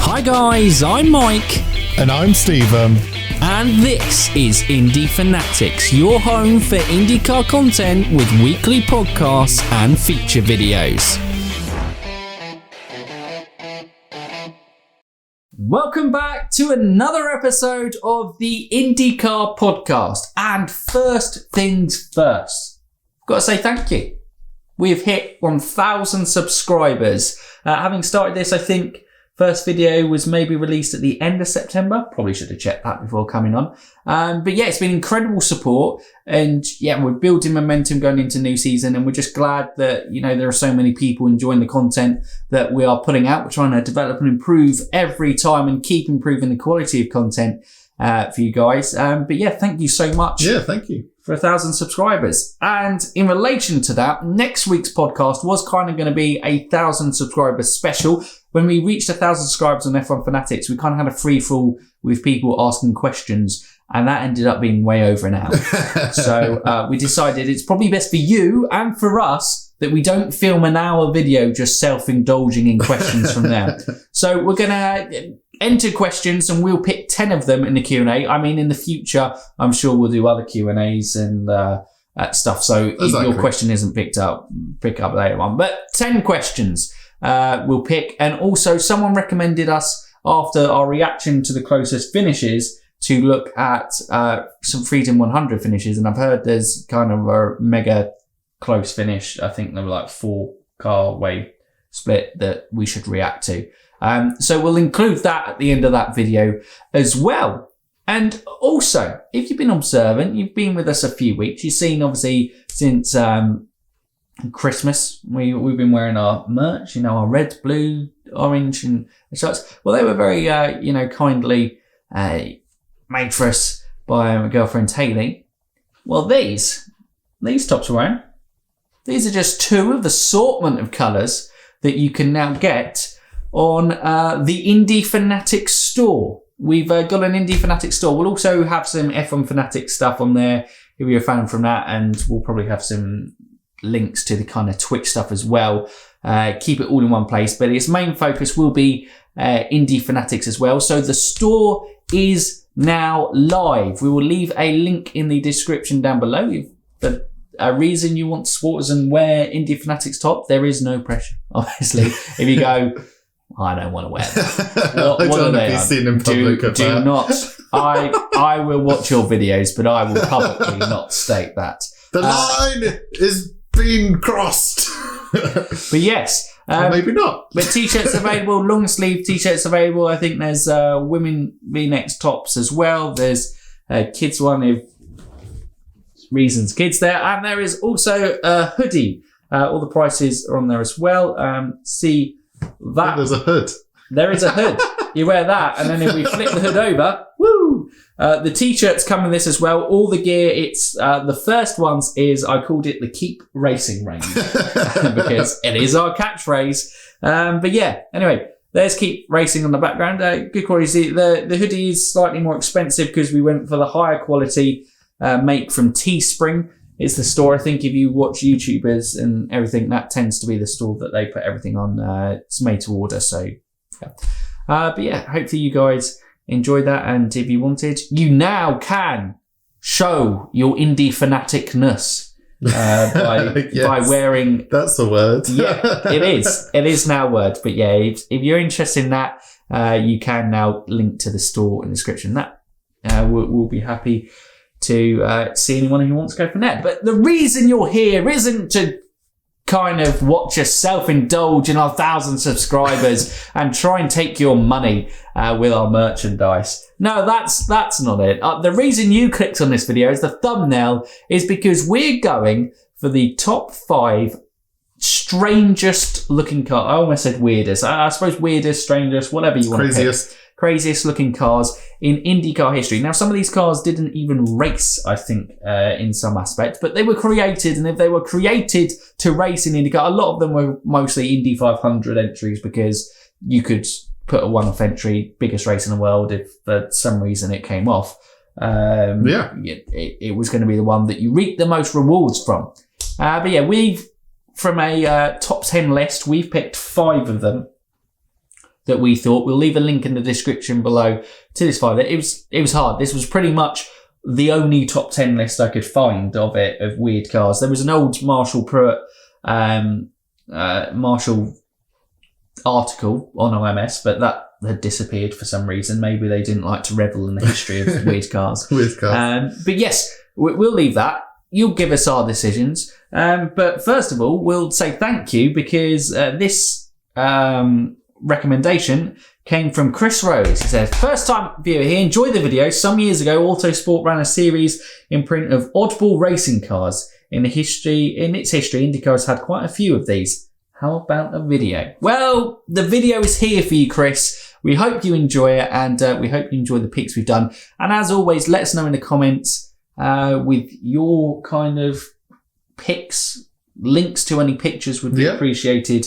Hi guys, I'm Mike. And I'm Stephen. And this is Indy Fanatics, your home for IndyCar content with weekly podcasts and feature videos. Welcome back to another episode of the IndyCar Podcast. And first things first, I've got to say thank you. We've hit 1,000 subscribers. Having started this, I think first video was maybe released at the end of September. Probably should have checked that before coming on. But yeah, it's been incredible support. And yeah, we're building momentum going into new season. And we're just glad that, you know, there are so many people enjoying the content that we are putting out. We're trying to develop and improve every time and keep improving the quality of content for you guys. But yeah, thank you so much. Yeah, thank you. For 1,000 subscribers. And in relation to that, next week's podcast was kind of going to be a 1,000 subscribers special. When we reached 1,000 subscribers on F1 Fanatics, we kind of had a free-for-all with people asking questions, and that ended up being way over an hour. So we decided it's probably best for you and for us that we don't film an hour video just self-indulging in questions from there. So we're going to enter questions and we'll pick 10 of them in the Q&A. I mean, in the future, I'm sure we'll do other Q&As and stuff. So if your question isn't pick up later on. But 10 questions we'll pick. And also someone recommended us after our reaction to the closest finishes to look at some Freedom 100 finishes. And I've heard there's kind of a mega close finish. I think there were like 4-car way split that we should react to. So we'll include that at the end of that video as well. And also, if you've been observant, you've been with us a few weeks, you've seen obviously since Christmas, we've been wearing our merch, you know, our red, blue, orange and shirts. Well, they were very, kindly made for us by my girlfriend Haley. Well, these tops are wearing. These are just two of the assortment of colours that you can now get on the Indy Fanatics store. We've got an Indy Fanatics store. We'll also have some F1 Fanatics stuff on there if you're a fan from that, and we'll probably have some links to the kind of Twitch stuff as well. Keep it all in one place, but its main focus will be Indy Fanatics as well. So the store is now live. We will leave a link in the description down below. If a reason you want to support us and wear Indy Fanatics top, there is no pressure, obviously. If you go, I don't want to wear that. What are they? Seen in public do not. I will watch your videos, but I will publicly not state that. The line is being crossed. But yes. Maybe not. But t-shirts available, long sleeve t-shirts available. I think there's women V-neck tops as well. There's a kids one if reasons kids there. And there is also a hoodie. All the prices are on there as well. See that. There's a hood. There is a hood. You wear that, and then if we flip the hood over, woo! The t-shirts come in this as well. All the gear, it's the first ones is, I called it the Keep Racing range because it is our catchphrase. But yeah, anyway, there's Keep Racing on the background. Good quality. The hoodie is slightly more expensive because we went for the higher quality make from Teespring. It's the store. I think if you watch YouTubers and everything, that tends to be the store that they put everything on. It's made to order. So, yeah. But yeah, hopefully you guys enjoyed that. And if you wanted, you now can show your Indy fanaticness by wearing. That's the word. Yeah, it is. It is now a word. But yeah, if you're interested in that, you can now link to the store in the description. That we'll be happy to see anyone who wants to go from there. But the reason you're here isn't to kind of watch us self-indulge in our 1,000 subscribers and try and take your money with our merchandise. No, that's not it. The reason you clicked on this video as the thumbnail is because we're going for the top 5 strangest looking car. I almost said weirdest. I suppose weirdest, strangest, whatever you want to pick. Craziest looking cars in IndyCar history. Now, some of these cars didn't even race, I think, in some aspect, but they were created, and if they were created to race in IndyCar, a lot of them were mostly Indy 500 entries because you could put a one-off entry, biggest race in the world, if for some reason it came off. It was going to be the one that you reap the most rewards from. But yeah, from a top 10 list, we've picked 5 of them that we thought. We'll leave a link in the description below to this file. It was hard. This was pretty much the only top 10 list I could find of weird cars. There was an old Marshall Pruitt, Marshall article on OMS, but that had disappeared for some reason. Maybe they didn't like to revel in the history of weird cars. Weird cars. But yes, we'll leave that. You'll give us our decisions. But first of all, we'll say thank you because this recommendation came from Chris Rose. He says, first time viewer here, enjoy the video. Some years ago, Autosport ran a series in print of oddball racing cars. In its history, IndyCar has had quite a few of these. How about a video? Well, the video is here for you, Chris. We hope you enjoy it, and we hope you enjoy the picks we've done. And as always, let us know in the comments with your kind of picks. Links to any pictures would be appreciated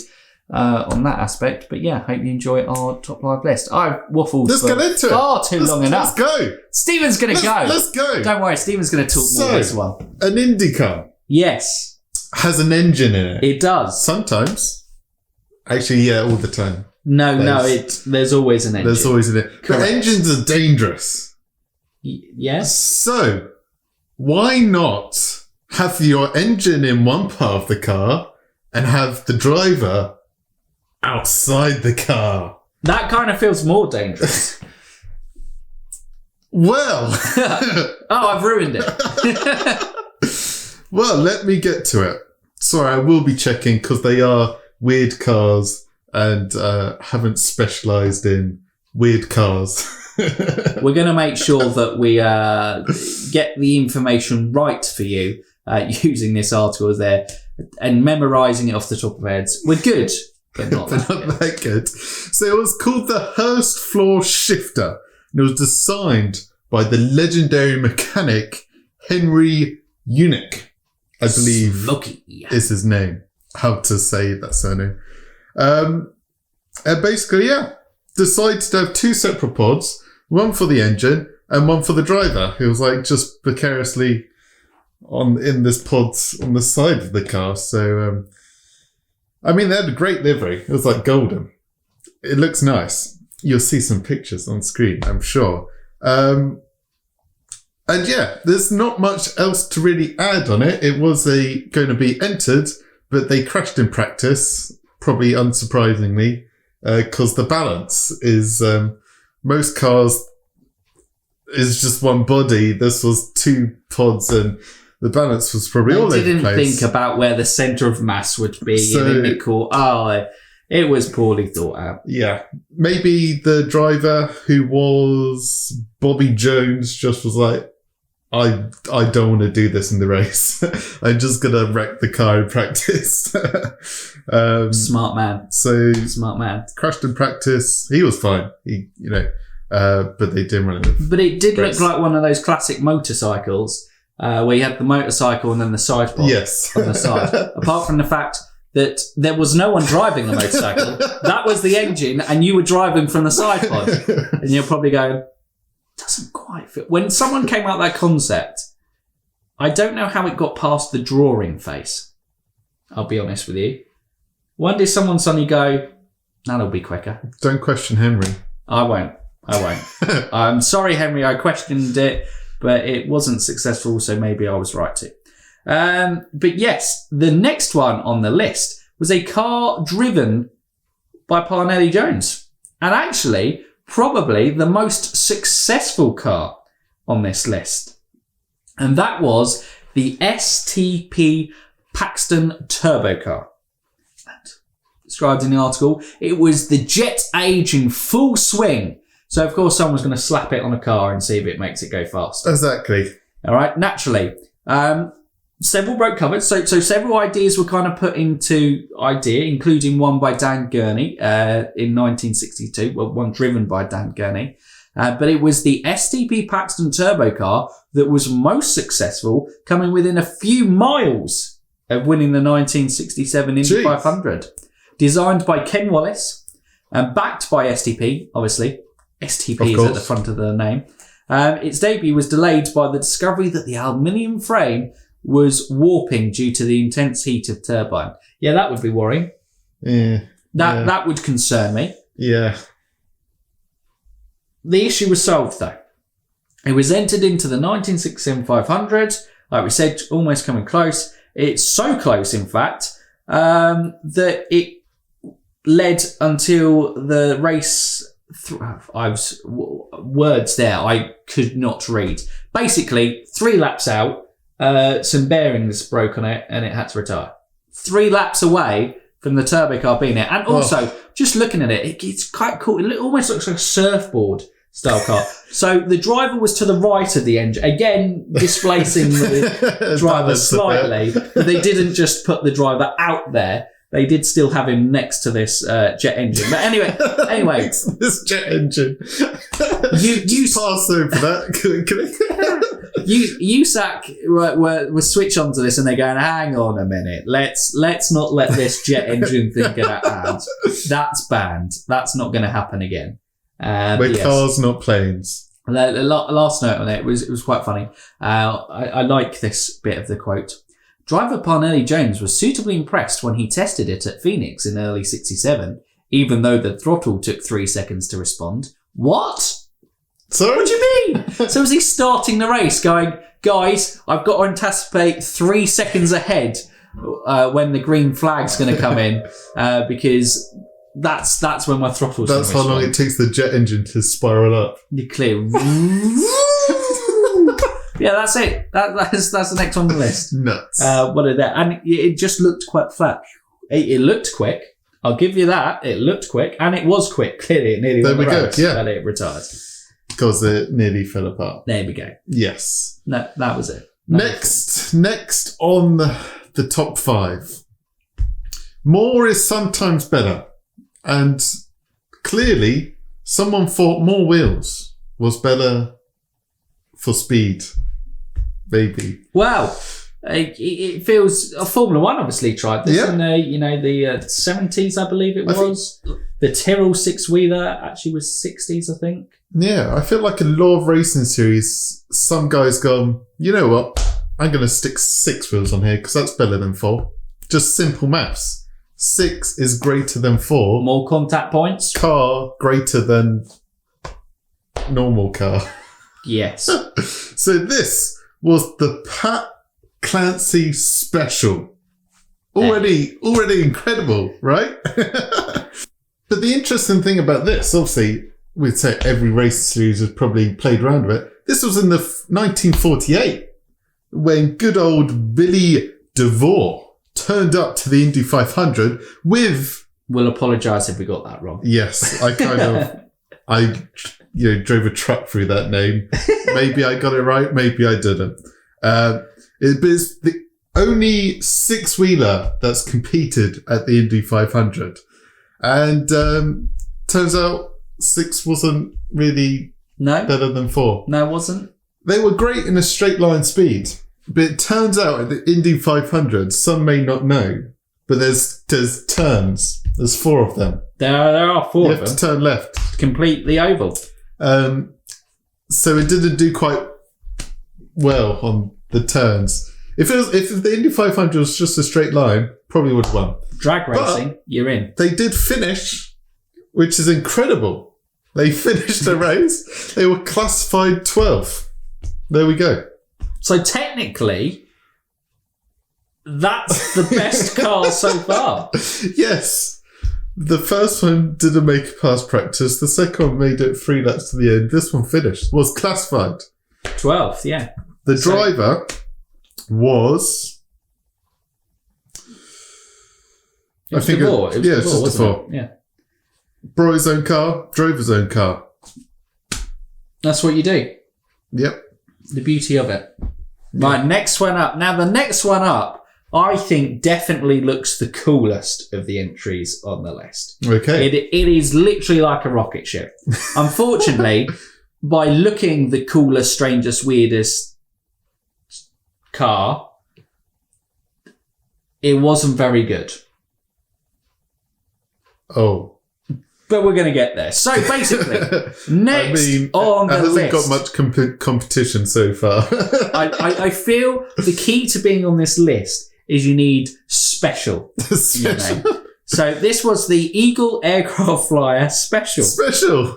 on that aspect. But yeah, hope you enjoy our top 5 list. I've waffled for far too long enough. Let's go. Stephen's going to go. Let's go. Don't worry, Stephen's going to talk more this one. An IndyCar. Yes. Has an engine in it. It does. Sometimes. Actually, yeah, all the time. There's always an engine. There's always an engine. But engines are dangerous. Yes. So, why not have your engine in one part of the car and have the driver outside the car? That kind of feels more dangerous. Well. I've ruined it. Well, let me get to it. Sorry, I will be checking because they are weird cars and haven't specialised in weird cars. We're going to make sure that we get the information right for you using this article there and memorising it off the top of our heads. We're good, but not that good. So it was called the Hurst Floor Shifter. And it was designed by the legendary mechanic Henry Unick, I believe is his name. How to say that surname. And basically, decided to have 2 separate pods, one for the engine and one for the driver. He was like just vicariously in this pod on the side of the car. So, I mean, they had a great livery. It was like golden. It looks nice. You'll see some pictures on screen, I'm sure. And yeah, there's not much else to really add on it. It was going to be entered, but they crashed in practice, probably unsurprisingly, because the balance is, most cars is just one body. This was 2 pods and the balance was probably all over the place. They didn't think about where the centre of mass would be. It was poorly thought out. Yeah. Maybe the driver, who was Bobby Jones, just was like, I don't want to do this in the race. I'm just going to wreck the car in practice. Smart man. Smart man. Crashed in practice. He was fine. But they didn't run it. But it did look like one of those classic motorcycles where you had the motorcycle and then the side pod on the side. Apart from the fact that there was no one driving the motorcycle. That was the engine and you were driving from the side pod. And you're probably going, doesn't quite fit. When someone came out with that concept, I don't know how it got past the drawing phase. I'll be honest with you. When did someone suddenly go, that'll be quicker? Don't question Henry. I won't. I'm sorry, Henry, I questioned it, but it wasn't successful, so maybe I was right to. But yes, the next one on the list was a car driven by Parnelli Jones. And actually, probably the most successful car on this list. And that was the STP Paxton Turbo Car. Described in the article, it was the jet age in full swing. So, of course, someone's going to slap it on a car and see if it makes it go fast. Exactly. All right, naturally. Several broke covers. So several ideas were kind of put into idea, including one by Dan Gurney in 1962. Well, one driven by Dan Gurney. But it was the STP Paxton Turbo Car that was most successful, coming within a few miles of winning the 1967 Indy 500. Designed by Ken Wallace and backed by STP, obviously. STP is at the front of the name. Its debut was delayed by the discovery that the aluminium frame was warping due to the intense heat of turbine. Yeah, that would be worrying. Yeah. That would concern me. Yeah. The issue was solved, though. It was entered into the 1967 500. Like we said, almost coming close. It's so close, in fact, that it led until the race. Words there I could not read. Basically, 3 laps out, some bearings broke on it, and it had to retire. 3 laps away from the turbo car being it, and also just looking at it, it's quite cool. It almost looks like a surfboard style car. So the driver was to the right of the engine, again displacing the driver slightly, but they didn't just put the driver out there. They did still have him next to this jet engine. But anyway, this jet engine. You pass over that. USAC were switch on to this, and they're going, hang on a minute, let's not let this jet engine thing get out of hand. That's banned. That's not going to happen again. Cars, not planes. The last note on it was quite funny. I like this bit of the quote. Driver Parnelli Jones was suitably impressed when he tested it at Phoenix in early 67, even though the throttle took 3 seconds to respond. What? Sorry? What do you mean? So was he starting the race going, guys, I've got to anticipate 3 seconds ahead when the green flag's going to come in, because that's when my throttle's going to That's how long it takes the jet engine to spiral up. You're clear. Yeah, that's it. That's the next on the list. Nuts. What are that? And it just looked quite flat. It looked quick. I'll give you that. It looked quick, and it was quick. Clearly, it nearly went around, and it retired. Because it nearly fell apart. There we go. Yes. No, that was it. Next on the top 5. More is sometimes better, and clearly, someone thought more wheels was better for speed. Maybe. Wow. It feels... Formula One obviously tried this in the 70s, I believe it was. The Tyrrell 6-wheeler actually was 60s, I think. Yeah, I feel like a lot of racing series, some guys gone, you know what, I'm going to stick 6 wheels on here because that's better than 4. Just simple maths. 6 is greater than 4. More contact points. Car greater than normal car. Yes. So this was the Clancy Special. Already incredible, right? But the interesting thing about this, obviously, we'd say every race series has probably played around with it. This was in the 1948 when good old Billy DeVore turned up to the Indy 500 with... We'll apologise if we got that wrong. Yes, I drove a truck through that name. Maybe I got it right, maybe I didn't. It's the only 6-wheeler that's competed at the Indy 500. And turns out 6 wasn't really better than 4. No, it wasn't. They were great in a straight line speed. But it turns out at the Indy 500, some may not know, but there's turns. There's 4 of them. There are 4 of them. You have to turn left. Complete the oval. So it didn't do quite well on the turns. If the Indy 500 was just a straight line, probably would have won. Drag racing, but you're in. They did finish, which is incredible. They finished the race. They were classified 12th. There we go. So technically, that's the best car so far. Yes. The first one didn't make it past practice. The second one made it 3 laps to the end. This one finished. Was classified 12th, yeah. The driver was... I think it was just DeVore. Yeah. Brought his own car, drove his own car. That's what you do. Yep. The beauty of it. Right, next one up. Now, the next one up, I think definitely looks the coolest of the entries on the list. Okay. It is literally like a rocket ship. Unfortunately, by looking the coolest, strangest, weirdest car, it wasn't very good. Oh. But we're going to get there. So basically, next on the list... It hasn't got much competition so far. I feel the key to being on this list is you need special in your name. So this was the Eagle Aircraft Flyer Special. Special.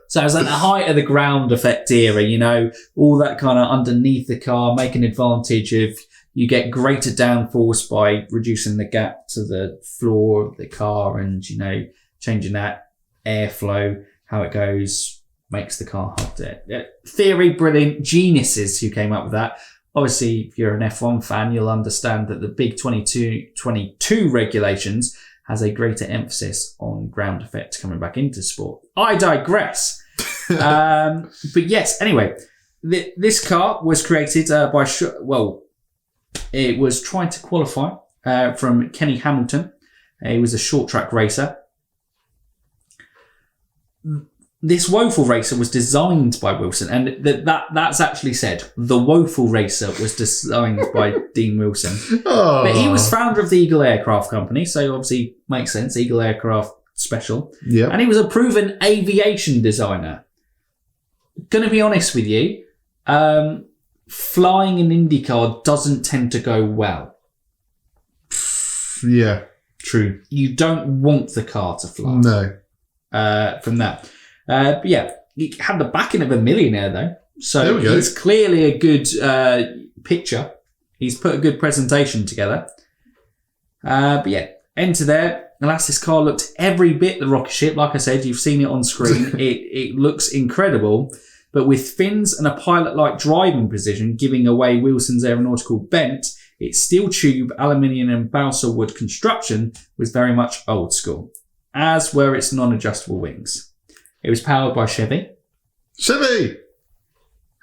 So it was at the height of the ground effect era, you know, all that kind of underneath the car, making advantage of, you get greater downforce by reducing the gap to the floor of the car and, you know, changing that airflow, how it goes, makes the car hotter. Theory, brilliant. Geniuses who came up with that. Obviously, if you're an F1 fan, you'll understand that the big 22 regulations has a greater emphasis on ground effect coming back into sport. I digress. But yes, anyway, this car was created by, it was trying to qualify from Kenny Hamilton. He was a short track racer. This woeful racer was designed by Wilson, and that's actually said. The woeful racer was designed by Dean Wilson. Oh. But he was founder of the Eagle Aircraft Company, so obviously makes sense. Eagle Aircraft Special. Yeah. And he was a proven aviation designer. Gonna be honest with you, flying an IndyCar doesn't tend to go well. Yeah, true. You don't want the car to fly. No. From that. But yeah, he had the backing of a millionaire though. So There we go. he's clearly a good picture. He's put a good presentation together. But yeah, enter there. Alas, this car looked every bit the rocket ship. Like I said, you've seen it on screen. It looks incredible. But with fins and a pilot-like driving position giving away Wilson's aeronautical bent, its steel tube, aluminium and balsa wood construction was very much old school, as were its non-adjustable wings. It was powered by Chevy. Chevy!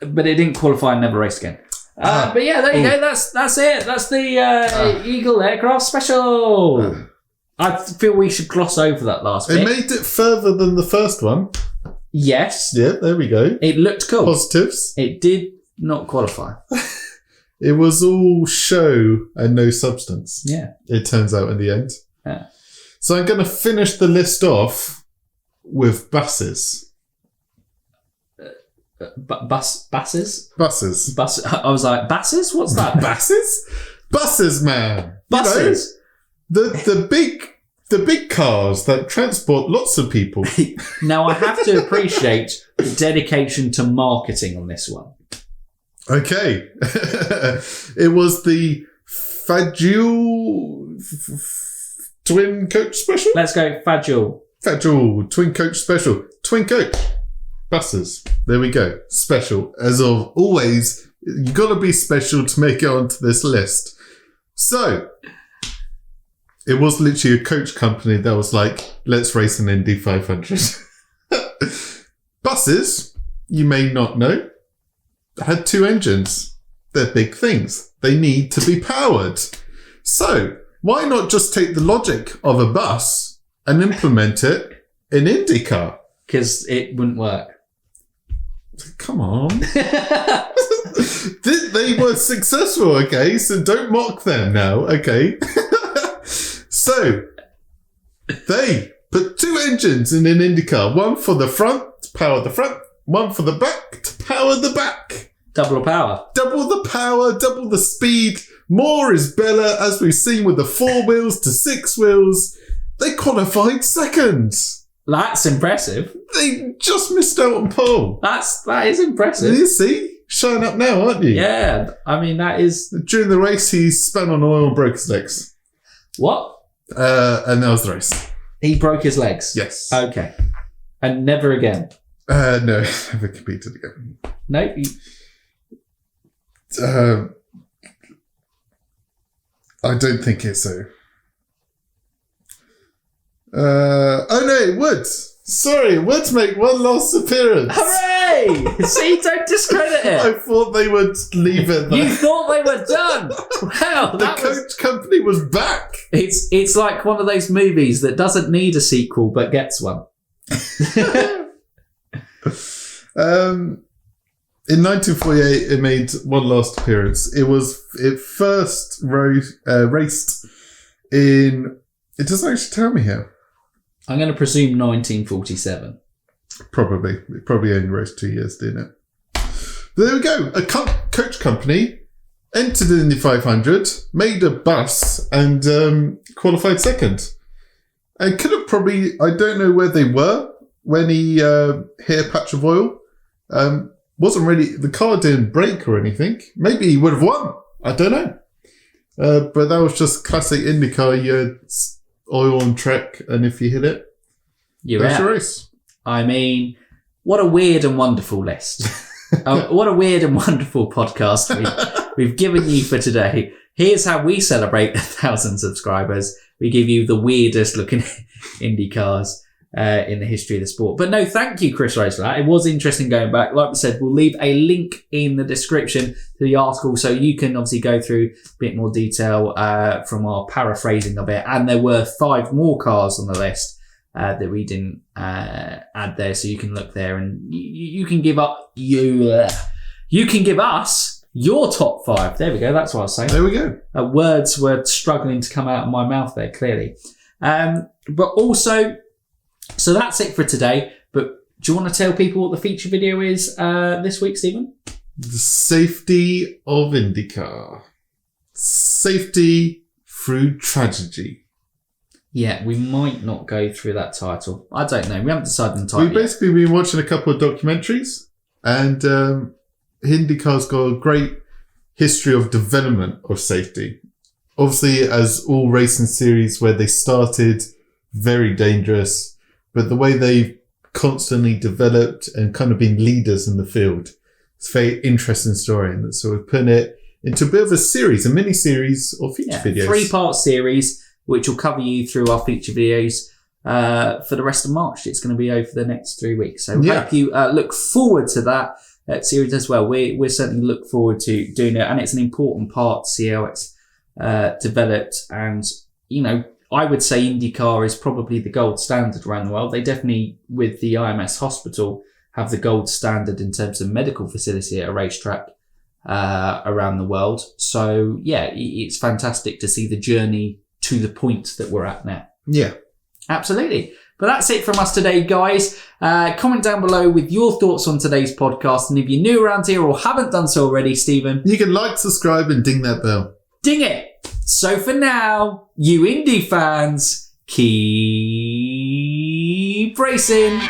But it didn't qualify and never raced again. But yeah, there you go. That's it. That's the Eagle Aircraft Special. I feel we should gloss over that last bit. It made it further than the first one. Yes. Yeah, there we go. It looked cool. Positives. It did not qualify. It was all show and no substance. Yeah. It turns out in the end. Yeah. So I'm going to finish the list off with buses. Buses? Buses. I was like, buses? What's that? Buses? Buses, man. Buses? You know, the big cars that transport lots of people. Now, I have to appreciate the dedication to marketing on this one. Okay. It was the Fagile Twin Coach Special? Let's go, Fagile. Fagile Twin Coach Special. Twin Coach. Buses. There we go. Special. As of always, you got to be special to make it onto this list. So, it was literally a coach company that was like, let's race an Indy 500. Buses, you may not know, had two engines. They're big things. They need to be powered. So, why not just take the logic of a bus and implement it in IndyCar? Because it wouldn't work. Come on. They were successful, okay? So don't mock them now, okay? So, they put two engines in an IndyCar. One for the front to power the front. One for the back to power the back. Double the power. Double the power, double the speed. More is better, as we've seen with the 4 wheels to 6 wheels. They qualified second. That's impressive. They just missed out on pole. That is impressive. You see? Showing up now, aren't you? Yeah, I mean, that is... During the race, he spun on oil and broke his legs. What? And that was the race. He broke his legs? Yes. Okay. And never again? No, never competed again. No? I don't think it's so. Oh no, it would. Sorry, it would make one last appearance. Hooray! See, don't discredit it. I thought they would leave it there. You thought they were done. Wow, The coach company was back. It's like one of those movies that doesn't need a sequel but gets one. In 1948, it made one last appearance. It first raced in. It doesn't actually tell me here. I'm going to presume 1947. Probably. It probably only raced 2 years, didn't it? But there we go. A coach company entered in the 500, made a bus, and qualified second. I could have probably, I don't know where they were when he hit a patch of oil. Wasn't really, the car didn't break or anything. Maybe he would have won. I don't know. But that was just classic IndyCar. You had oil on track, and if you hit it, that's your race. I mean, what a weird and wonderful list. What a weird and wonderful podcast we've given you for today. Here's how we celebrate 1,000 subscribers. We give you the weirdest looking Indy cars in the history of the sport. But no, thank you, Chris Rose, for that. It was interesting going back. Like we said, we'll leave a link in the description to the article so you can obviously go through a bit more detail from our paraphrasing of it. And there were 5 more cars on the list that we didn't add there, so you can look there and you can give up you can give us your top 5. There we go. That's what I was saying. There we go. Words were struggling to come out of my mouth there, clearly. But also, so that's it for today. But do you want to tell people what the feature video is this week, Stephen? The safety of IndyCar. Safety through tragedy. Yeah, we might not go through that title. I don't know. We haven't decided on the title We've basically been watching a couple of documentaries, and IndyCar's got a great history of development of safety. Obviously, as all racing series where they started, very dangerous, but the way they've constantly developed and kind of been leaders in the field, it's a very interesting story. And so we're putting it into a bit of a series, a mini-series of feature videos. 3-part series, which will cover you through our feature videos for the rest of March. It's going to be over the next 3 weeks. So we hope you look forward to that series as well. We certainly look forward to doing it. And it's an important part to see how it's developed. And, you know, I would say IndyCar is probably the gold standard around the world. They definitely, with the IMS hospital, have the gold standard in terms of medical facility at a racetrack around the world. So, yeah, it's fantastic to see the journey to the point that we're at now. Yeah. Absolutely. But that's it from us today, guys. Comment down below with your thoughts on today's podcast. And if you're new around here or haven't done so already, Stephen, you can like, subscribe, and ding that bell. Ding it. So for now, you Indy fans, keep racing.